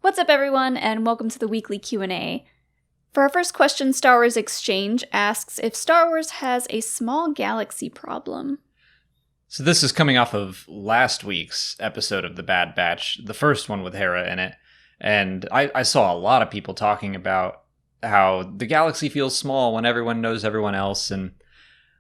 What's up, everyone, and welcome to the weekly Q&A. For our first question, Star Wars Exchange asks if Star Wars has a small galaxy problem. So this is coming off of last week's episode of The Bad Batch, the first one with Hera in it, and I saw a lot of people talking about how the galaxy feels small when everyone knows everyone else, and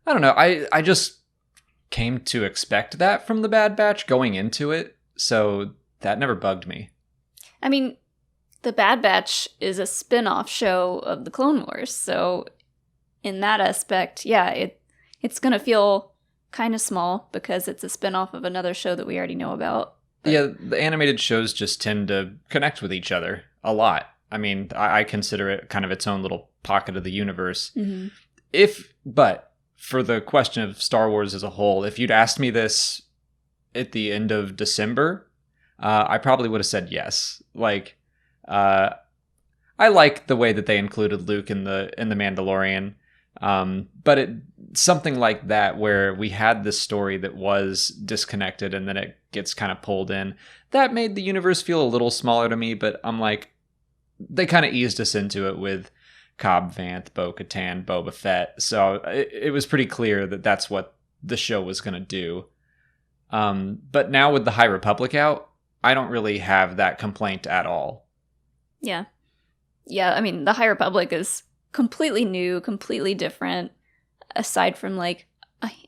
I don't know, I just came to expect that from The Bad Batch going into it, so that never bugged me. I mean, The Bad Batch is a spin-off show of the Clone Wars, so in that aspect, yeah, it's gonna feel kind of small because it's a spin-off of another show that we already know about. But Yeah, the animated shows just tend to connect with each other a lot. I mean, I consider it kind of its own little pocket of the universe. Mhm. But for the question of Star Wars as a whole, if you'd asked me this at the end of December, I probably would have said yes. I like the way that they included Luke in the Mandalorian, but something like that where we had this story that was disconnected and then it gets kind of pulled in, that made the universe feel a little smaller to me. But I'm like, they kind of eased us into it with Cobb Vanth, Bo-Katan, Boba Fett, so it was pretty clear that that's what the show was going to do. But now with the High Republic out, I don't really have that complaint at all. Yeah, I mean, the High Republic is completely new, completely different, aside from like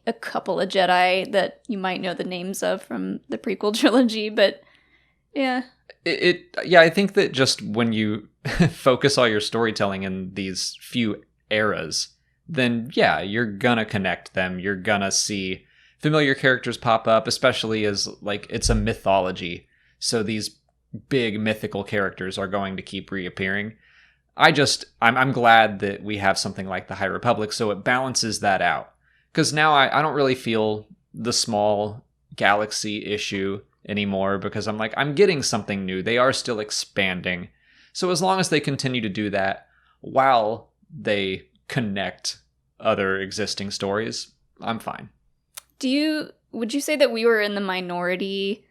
a couple of Jedi that you might know the names of from the prequel trilogy, but yeah. I think that just when you focus all your storytelling in these few eras, then yeah, you're gonna connect them. You're gonna see familiar characters pop up, especially as like it's a mythology. So these big mythical characters are going to keep reappearing. I'm glad that we have something like the High Republic, so it balances that out. Because now I don't really feel the small galaxy issue anymore, because I'm getting something new. They are still expanding. So as long as they continue to do that while they connect other existing stories, I'm fine. Would you say that we were in the minority?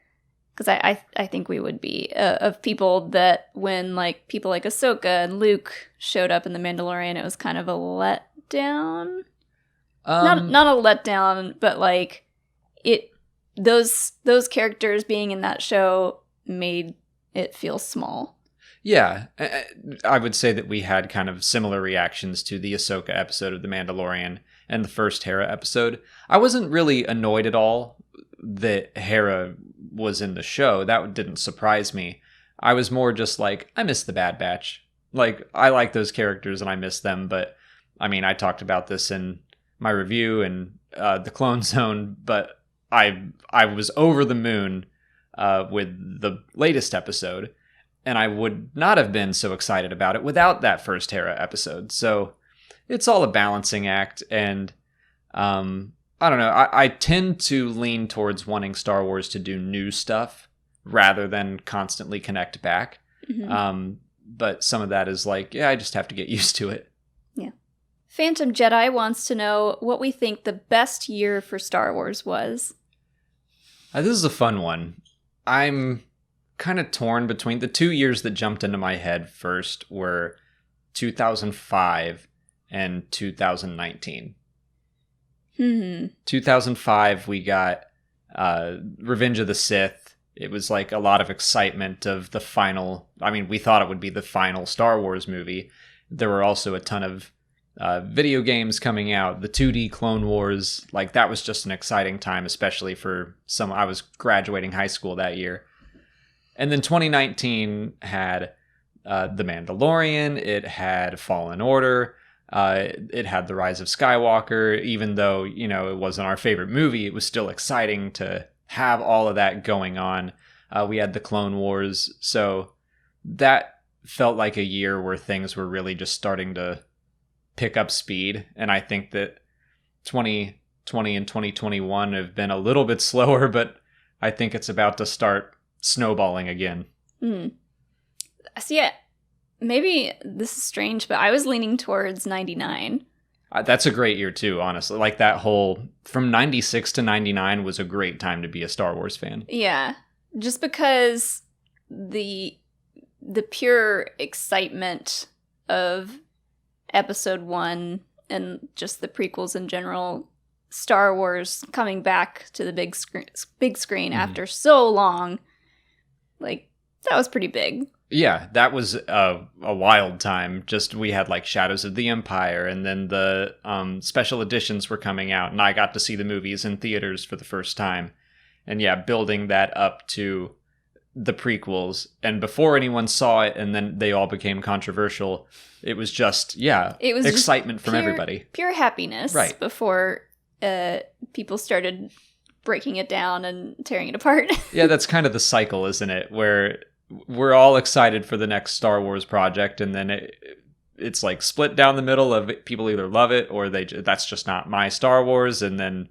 Because I think we would be, of people that when like people like Ahsoka and Luke showed up in The Mandalorian, it was kind of a letdown. Not a letdown, but like those characters being in that show made it feel small. Yeah, I would say that we had kind of similar reactions to the Ahsoka episode of The Mandalorian and the first Hera episode. I wasn't really annoyed at all that Hera was in the show. That didn't surprise me. I was more just like, I miss the Bad Batch. Like, I like those characters and I miss them, but I mean, I talked about this in my review and the Clone Zone, but I was over the moon with the latest episode, and I would not have been so excited about it without that first Hera episode. So it's all a balancing act, and I don't know. I tend to lean towards wanting Star Wars to do new stuff rather than constantly connect back. Mm-hmm. But some of that is like, yeah, I just have to get used to it. Yeah. Phantom Jedi wants to know what we think the best year for Star Wars was. This is a fun one. I'm kind of torn between the 2 years that jumped into my head first were 2005 and 2019. 2005, we got Revenge of the Sith. It was like a lot of excitement of the final. I mean, we thought it would be the final Star Wars movie. There were also a ton of video games coming out. The 2D Clone Wars, like that was just an exciting time, especially for I was graduating high school that year. And then 2019 had The Mandalorian. It had Fallen Order. It had The Rise of Skywalker. Even though, it wasn't our favorite movie, it was still exciting to have all of that going on. We had the Clone Wars. So that felt like a year where things were really just starting to pick up speed. And I think that 2020 and 2021 have been a little bit slower, but I think it's about to start snowballing again. So yeah, maybe this is strange, but I was leaning towards 99. That's a great year too, honestly. Like that whole from 96 to 99 was a great time to be a Star Wars fan. Yeah, just because the the pure excitement of episode 1 and just the prequels in general, Star Wars coming back to the big screen after so long, like, that was pretty big. Yeah, that was a wild time. Just, we had like Shadows of the Empire, and then the special editions were coming out, and I got to see the movies in theaters for the first time. And yeah, building that up to the prequels, and before anyone saw it, and then they all became controversial, it was just, it was excitement from everybody. Pure happiness, right? Before people started breaking it down and tearing it apart. Yeah, that's kind of the cycle, isn't it? Where we're all excited for the next Star Wars project, and then it's like split down the middle of it. People either love it or that's just not my Star Wars, and then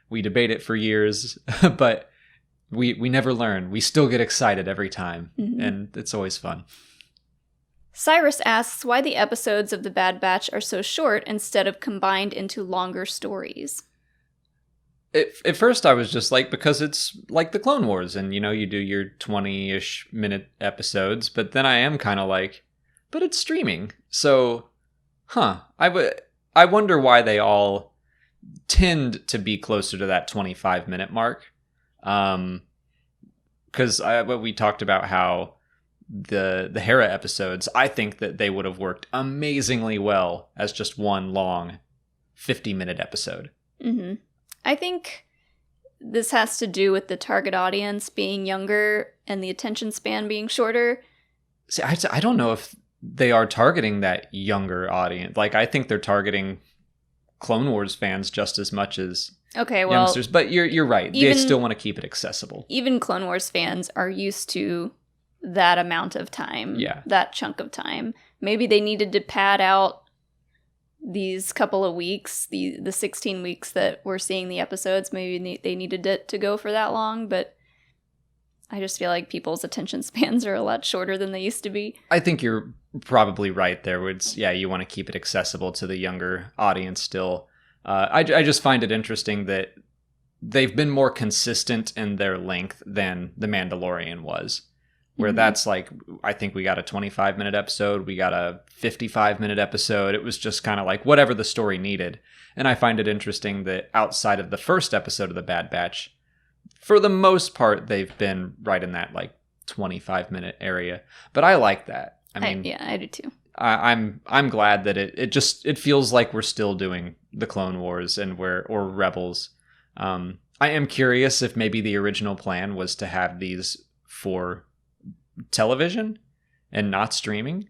we debate it for years. But we never learn. We still get excited every time, and it's always fun. Cyrus asks why the episodes of The Bad Batch are so short instead of combined into longer stories. At first I was just like, because it's like the Clone Wars, and you do your 20-ish minute episodes, but then I am kind of like, but it's streaming, so I wonder why they all tend to be closer to that 25-minute mark. Because we talked about how the Hera episodes, I think that they would have worked amazingly well as just one long 50-minute episode. I think this has to do with the target audience being younger and the attention span being shorter. See, I don't know if they are targeting that younger audience. Like, I think they're targeting Clone Wars fans just as much as youngsters. But you're right. They still want to keep it accessible. Even Clone Wars fans are used to that amount of time. Yeah. That chunk of time. Maybe they needed to pad out these couple of weeks, the 16 weeks that we're seeing the episodes. Maybe they needed it to go for that long, but I just feel like people's attention spans are a lot shorter than they used to be. I think you're probably right there. You want to keep it accessible to the younger audience still. I just find it interesting that they've been more consistent in their length than The Mandalorian was. Where that's like, I think we got a 25-minute episode, we got a 55-minute episode. It was just kind of like whatever the story needed. And I find it interesting that outside of the first episode of The Bad Batch, for the most part, they've been right in that like 25-minute area. But I like that. I mean, I do too. I'm glad that it feels like we're still doing the Clone Wars or Rebels. I am curious if maybe the original plan was to have these for television and not streaming.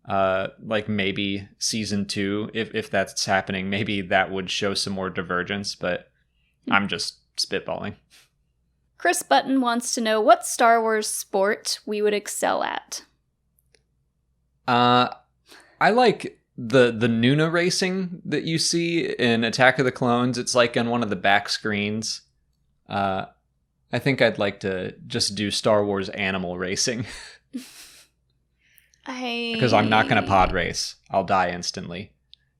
Like maybe season 2, if that's happening, maybe that would show some more divergence, but I'm just spitballing. Chris Button wants to know what Star Wars sport we would excel at. I like the Nuna racing that you see in Attack of the Clones. It's like on one of the back screens. I think I'd like to just do Star Wars animal racing. Because I'm not going to pod race. I'll die instantly.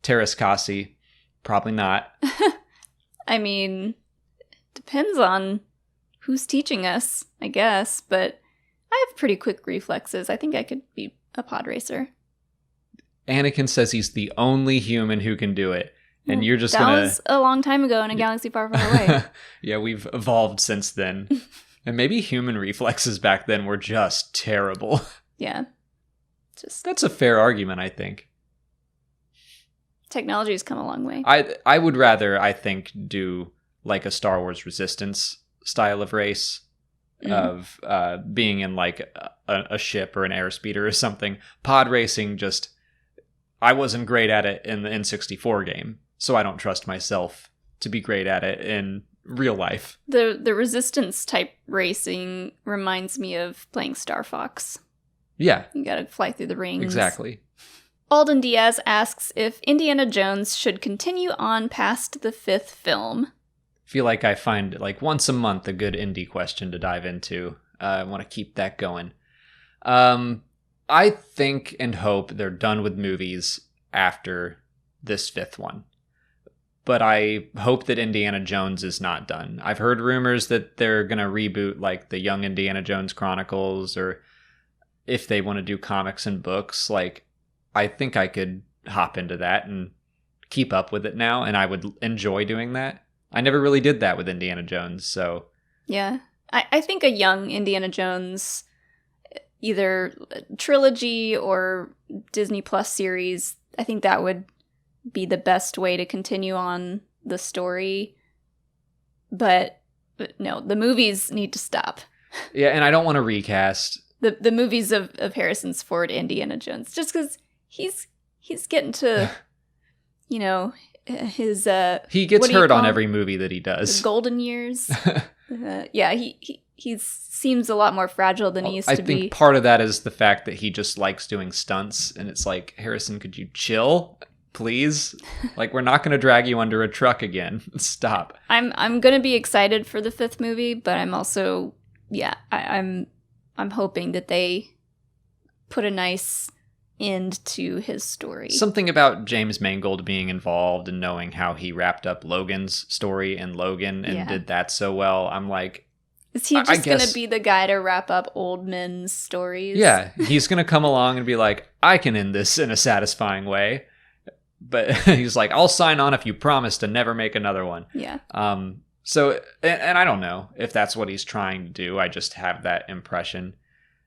Terrace Kasi, probably not. I mean, depends on who's teaching us, I guess. But I have pretty quick reflexes. I think I could be a pod racer. Anakin says he's the only human who can do it. And you're just that was a long time ago in a galaxy far, far away. Yeah, we've evolved since then. And maybe human reflexes back then were just terrible. Yeah. That's a fair argument, I think. Technology's come a long way. I would rather, I think, do like a Star Wars Resistance style of race. Of being in like a ship or an airspeeder or something. Pod racing, I wasn't great at it in the N64 game. So I don't trust myself to be great at it in real life. The Resistance type racing reminds me of playing Star Fox. Yeah. You gotta fly through the rings. Exactly. Alden Diaz asks if Indiana Jones should continue on past the 5th film. I feel like I find like once a month a good indie question to dive into. I want to keep that going. I think and hope they're done with movies after this 5th one. But I hope that Indiana Jones is not done. I've heard rumors that they're going to reboot like the Young Indiana Jones Chronicles, or if they want to do comics and books, like, I think I could hop into that and keep up with it now, and I would enjoy doing that. I never really did that with Indiana Jones, so... Yeah. I think a young Indiana Jones, either trilogy or Disney Plus series, I think that would be the best way to continue on the story. But no, the movies need to stop. Yeah, and I don't want to recast. The movies of Harrison's Ford Indiana Jones, just because he's getting to, you know, his... he gets hurt on every movie that he does. His golden years. Yeah, he seems a lot more fragile than he used to be. I think part of that is the fact that he just likes doing stunts, and it's like, Harrison, could you chill, please? Like, we're not going to drag you under a truck again. Stop. I'm going to be excited for the 5th movie, but I'm also, yeah, I'm hoping that they put a nice end to his story. Something about James Mangold being involved and knowing how he wrapped up Logan's story in Logan and did that so well. I'm like, is he just going to be the guy to wrap up old men's stories? Yeah, he's going to come along and be like, I can end this in a satisfying way. But he's like, I'll sign on if you promise to never make another one. Yeah. So, and I don't know if that's what he's trying to do. I just have that impression,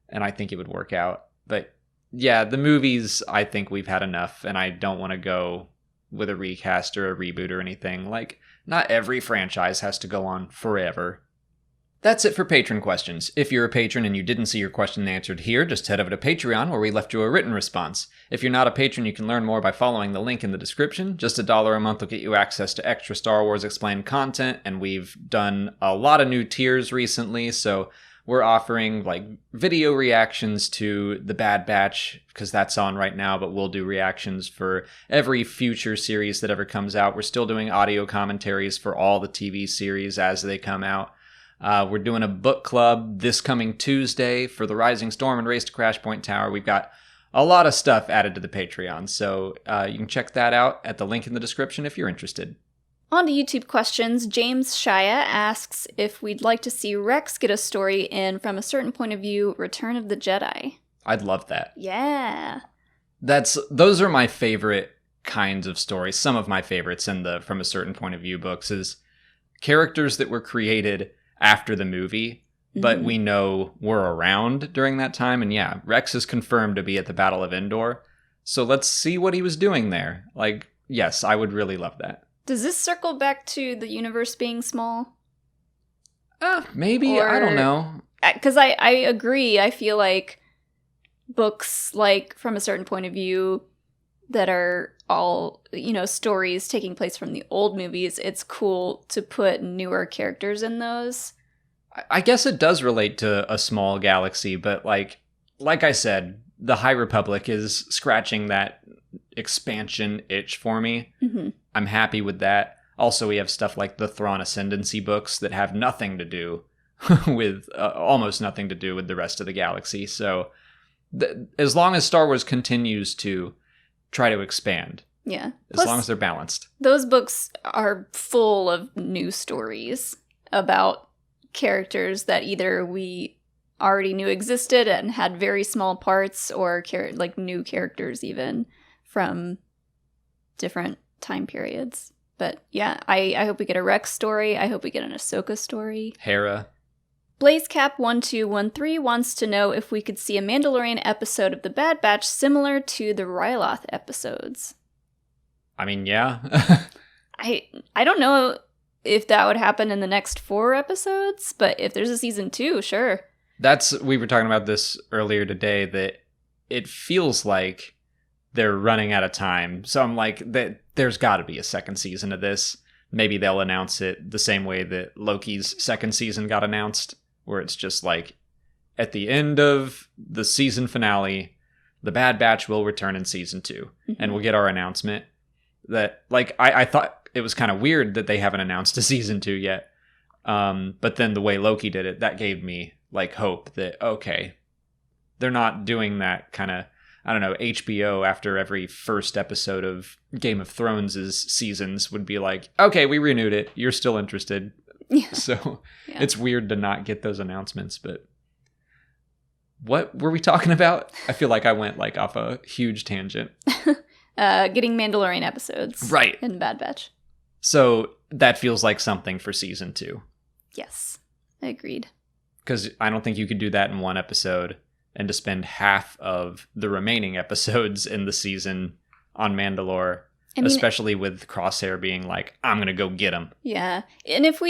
and I think it would work out. But yeah, the movies, I think we've had enough, and I don't want to go with a recast or a reboot or anything. Like, not every franchise has to go on forever. That's it for patron questions. If you're a patron and you didn't see your question answered here, just head over to Patreon where we left you a written response. If you're not a patron, you can learn more by following the link in the description. Just $1 a month will get you access to extra Star Wars Explained content, and we've done a lot of new tiers recently, so we're offering like video reactions to The Bad Batch, because that's on right now, but we'll do reactions for every future series that ever comes out. We're still doing audio commentaries for all the TV series as they come out. We're doing a book club this coming Tuesday for The Rising Storm and Race to Crash Point Tower. We've got a lot of stuff added to the Patreon, so you can check that out at the link in the description if you're interested. On to YouTube questions. James Shia asks if we'd like to see Rex get a story in From a Certain Point of View, Return of the Jedi. I'd love that. Yeah. Those are my favorite kinds of stories. Some of my favorites in the From a Certain Point of View books is characters that were created after the movie, but we know were around during that time. And yeah, Rex is confirmed to be at the Battle of Endor. So let's see what he was doing there. Like, yes, I would really love that. Does this circle back to the universe being small? Maybe. I don't know. Because I agree. I feel like books like From a Certain Point of View that are all, you know, stories taking place from the old movies, it's cool to put newer characters in those. I guess it does relate to a small galaxy, but like I said, the High Republic is scratching that expansion itch for me. Mm-hmm. I'm happy with that. Also, we have stuff like the Thrawn Ascendancy books that have nothing to do with, almost nothing to do with the rest of the galaxy. So as long as Star Wars continues to try to expand. Yeah. As long as they're balanced. Those books are full of new stories about characters that either we already knew existed and had very small parts, or like new characters even from different time periods. But yeah, I hope we get a Rex story. I hope we get an Ahsoka story. Hera. BlazeCap1213 wants to know if we could see a Mandalorian episode of The Bad Batch similar to the Ryloth episodes. I mean, yeah. I don't know if that would happen in the next 4 episodes, but if there's a season 2, sure. We were talking about this earlier today, that it feels like they're running out of time. So I'm like, there's got to be a second season of this. Maybe they'll announce it the same way that Loki's second season got announced, where it's just like, at the end of the season finale, The Bad Batch will return in season 2, and we'll get our announcement. That, like, I thought it was kind of weird that they haven't announced a season 2 yet. But then the way Loki did it, that gave me, like, hope that, okay, they're not doing that kind of, I don't know, HBO after every first episode of Game of Thrones' seasons would be like, okay, we renewed it. You're still interested. Yeah. So it's weird to not get those announcements, but what were we talking about? I feel like I went like off a huge tangent. Getting Mandalorian episodes. Right. In Bad Batch. So that feels like something for season 2. Yes. Agreed. Because I don't think you could do that in one episode and to spend half of the remaining episodes in the season on Mandalore, especially with Crosshair being like, I'm going to go get him. Yeah. And if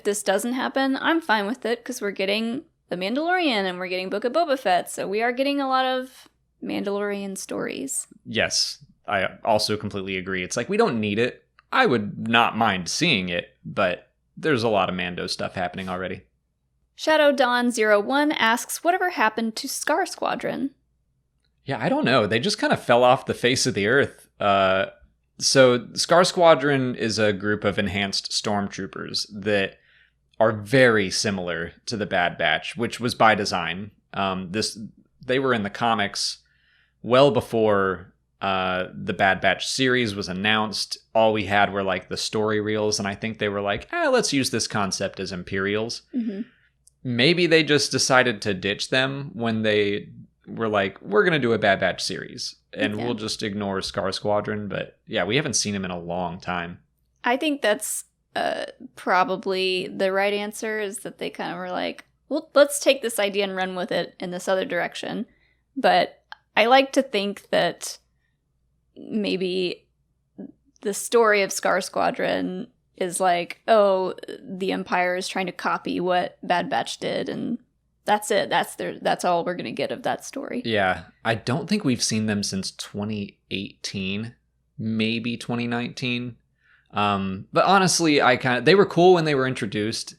this doesn't happen, I'm fine with it because we're getting The Mandalorian and we're getting Book of Boba Fett. So we are getting a lot of Mandalorian stories. Yes. I also completely agree. It's like, we don't need it. I would not mind seeing it, but there's a lot of Mando stuff happening already. Shadow Dawn 01 asks, whatever happened to Scar Squadron? Yeah, I don't know. They just kind of fell off the face of the earth. So Scar Squadron is a group of enhanced stormtroopers that are very similar to the Bad Batch, which was by design. They were in the comics well before the Bad Batch series was announced. All we had were like the story reels, and I think they were like, let's use this concept as Imperials. Mm-hmm. Maybe they just decided to ditch them when they were like, we're going to do a Bad Batch series, and we'll just ignore Scar Squadron. But yeah, we haven't seen him in a long time. I think that's probably the right answer, is that they kind of were like, well, let's take this idea and run with it in this other direction. But I like to think that maybe the story of Scar Squadron is like, oh, the Empire is trying to copy what Bad Batch did, and that's it. That's all we're gonna get of that story. Yeah, I don't think we've seen them since 2018, maybe 2019. But honestly, they were cool when they were introduced,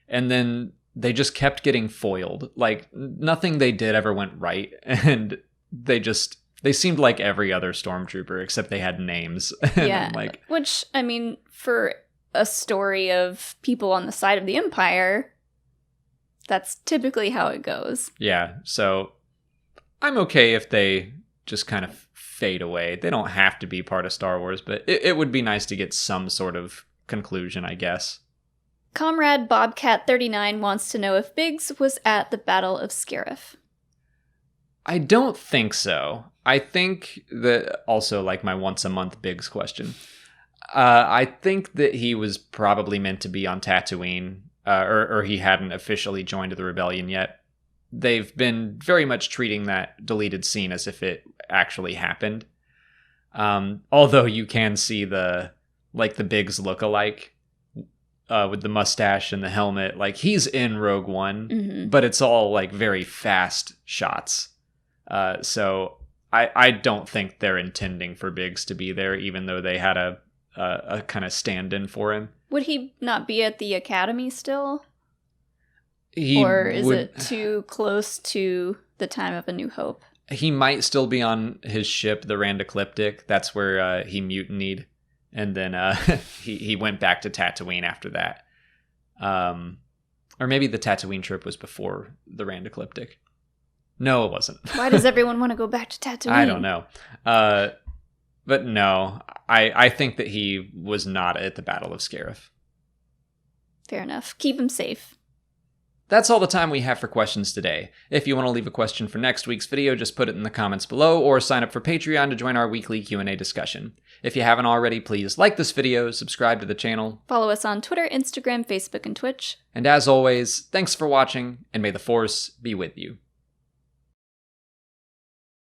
and then they just kept getting foiled. Like, nothing they did ever went right, and they seemed like every other stormtrooper, except they had names. Yeah, which, I mean, for a story of people on the side of the Empire, that's typically how it goes. Yeah, so I'm okay if they just kind of fade away. They don't have to be part of Star Wars, but it would be nice to get some sort of conclusion, I guess. Comrade Bobcat39 wants to know if Biggs was at the Battle of Scarif. I don't think so. I think that also, like my once a month Biggs question, I think that he was probably meant to be on Tatooine, or he hadn't officially joined the rebellion yet. They've been very much treating that deleted scene as if it actually happened. Although you can see the Biggs look-alike with the mustache and the helmet. Like, he's in Rogue One, but it's all like very fast shots. So I don't think they're intending for Biggs to be there, even though they had a kind of stand-in for him. Would he not be at the Academy still? Or is it too close to the time of A New Hope? He might still be on his ship, the Rand Ecliptic. That's where he mutinied. And then he went back to Tatooine after that. Or maybe the Tatooine trip was before the Rand Ecliptic. No, it wasn't. Why does everyone want to go back to Tatooine? I don't know. But no, I think that he was not at the Battle of Scarif. Fair enough. Keep him safe. That's all the time we have for questions today. If you want to leave a question for next week's video, just put it in the comments below, or sign up for Patreon to join our weekly Q&A discussion. If you haven't already, please like this video, subscribe to the channel. Follow us on Twitter, Instagram, Facebook, and Twitch. And as always, thanks for watching, and may the Force be with you.